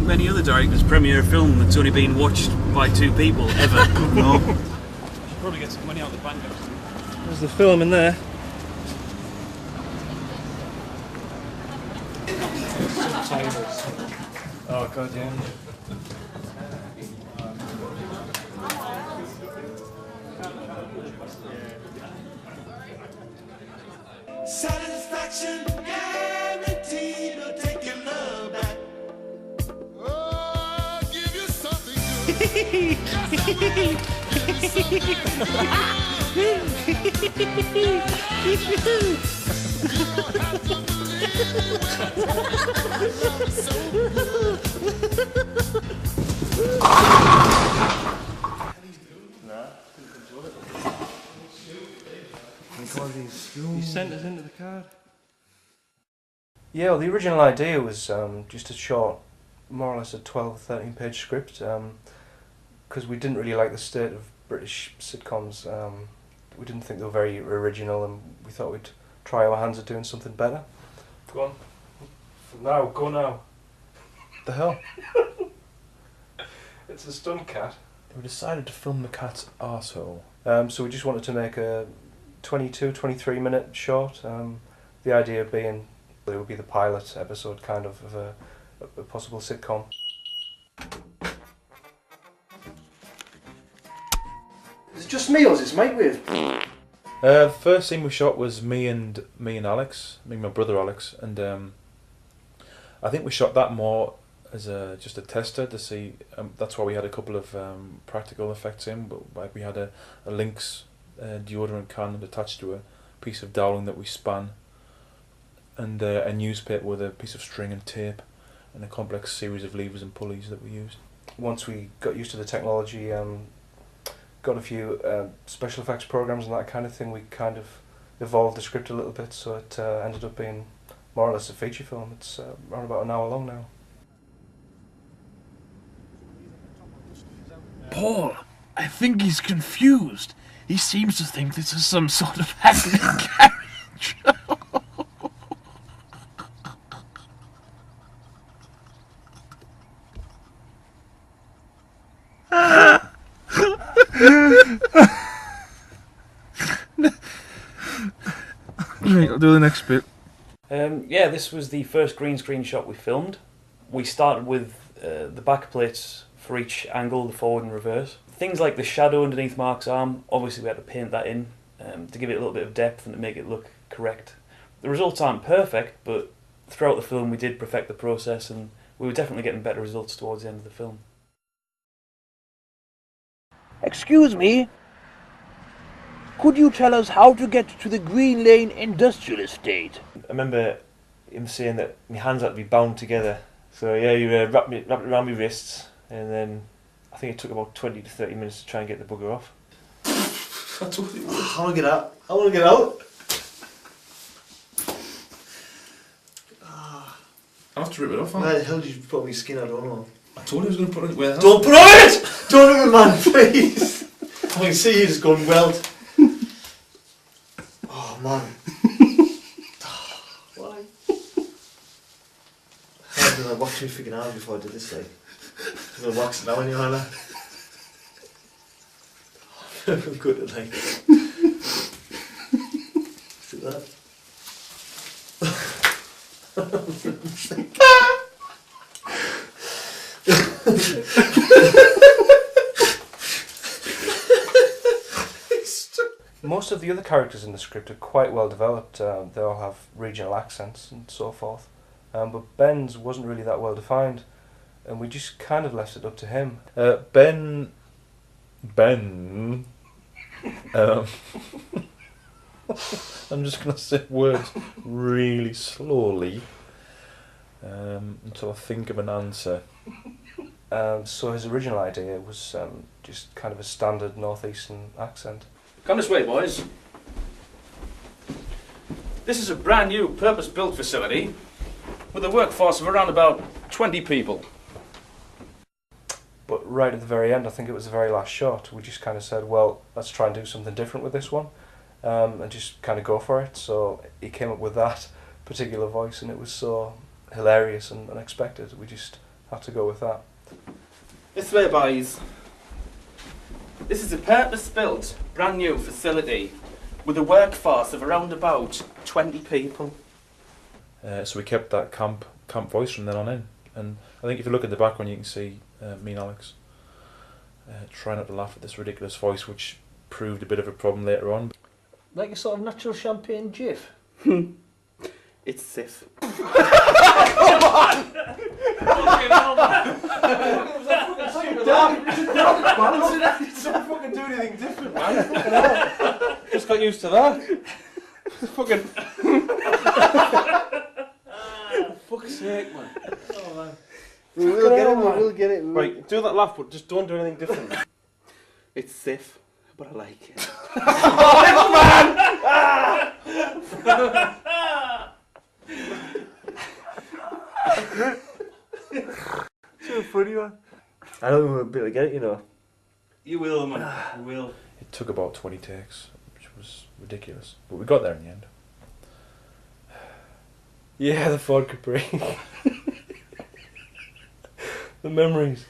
many other directors premiere a film that's only been watched by 2 people ever. No. Should probably get some money out of the bank. There's the film in there. Oh god, yeah. Satisfaction guaranteed to take your love back. Oh, give you something good. He sent us into the card. Yeah, well, the original idea was just a short, more or less a 12, 13 page script, because we didn't really like the state of British sitcoms. We didn't think they were very original, and we thought we'd try our hands at doing something better. Go on. Now, go now. The hell? It's a stunt cat. We decided to film the cat's arsehole. So we just wanted to make a 22, 23 minute short. The idea being it would be the pilot episode kind of a possible sitcom. Is it just me or is this microwave? The first scene we shot was me and Alex, me and my brother Alex, and I think we shot that more as just a tester to see. That's why we had a couple of practical effects in, but we had a Lynx deodorant can attached to a piece of doweling that we span, and a newspaper with a piece of string and tape, and a complex series of levers and pulleys that we used. Once we got used to the technology, got a few special effects programs and that kind of thing, we kind of evolved the script a little bit, so it ended up being more or less a feature film. It's around about an hour long now. Paul, I think he's confused. He seems to think this is some sort of happening carriage. Right, I'll do the next bit. Yeah, this was the first green screen shot we filmed. We started with the back plates for each angle, the forward and reverse. Things like the shadow underneath Marc's arm, obviously we had to paint that in to give it a little bit of depth and to make it look correct. The results aren't perfect, but throughout the film we did perfect the process, and we were definitely getting better results towards the end of the film. Excuse me, could you tell us how to get to the Green Lane Industrial Estate? I remember him saying that my hands had to be bound together. So yeah, you wrapped it around my wrists, and then I think it took about 20 to 30 minutes to try and get the bugger off. I told you. I want to get out. I want to get out. I'll have to rip it off. Where the hell did you put my skin? I don't know. I told you I was going to put it where. Don't put on it! Don't rip it, man, please. I can see you just going weld. Oh man. Why? I washed my freaking arms before I did this, like. I'm gonna wax it now anyway, man. I'm good at like. See that? Most of the other characters in the script are quite well developed. They all have regional accents and so forth. But Ben's wasn't really that well defined, and we just kind of left it up to him. Ben. I'm just going to say words really slowly until I think of an answer. So his original idea was just kind of a standard northeastern accent. Come this way, boys. This is a brand new purpose-built facility with a workforce of around about 20 people. But right at the very end, I think it was the very last shot, we just kind of said, well, let's try and do something different with this one, and just kind of go for it. So he came up with that particular voice, and it was so hilarious and unexpected. We just had to go with that. This way, boys. This is a purpose-built, brand new facility with a workforce of around about 20 people. So we kept that camp voice from then on in. And I think if you look at the background, you can see me and Alex trying not to laugh at this ridiculous voice, which proved a bit of a problem later on. Like a sort of natural champagne jiff. It's Sif. Don't fucking do anything different, man. Just got used to that. Fucking. Fuck's sake, man. Oh, man. We'll get it. Right, do that laugh, but just don't do anything different. It's Sif, but I like it. So funny, man. I don't think we'll be able to get it, you know. You will, man. You will. It took about 20 takes, which was ridiculous. But we got there in the end. Yeah, the Ford Capri. The memories.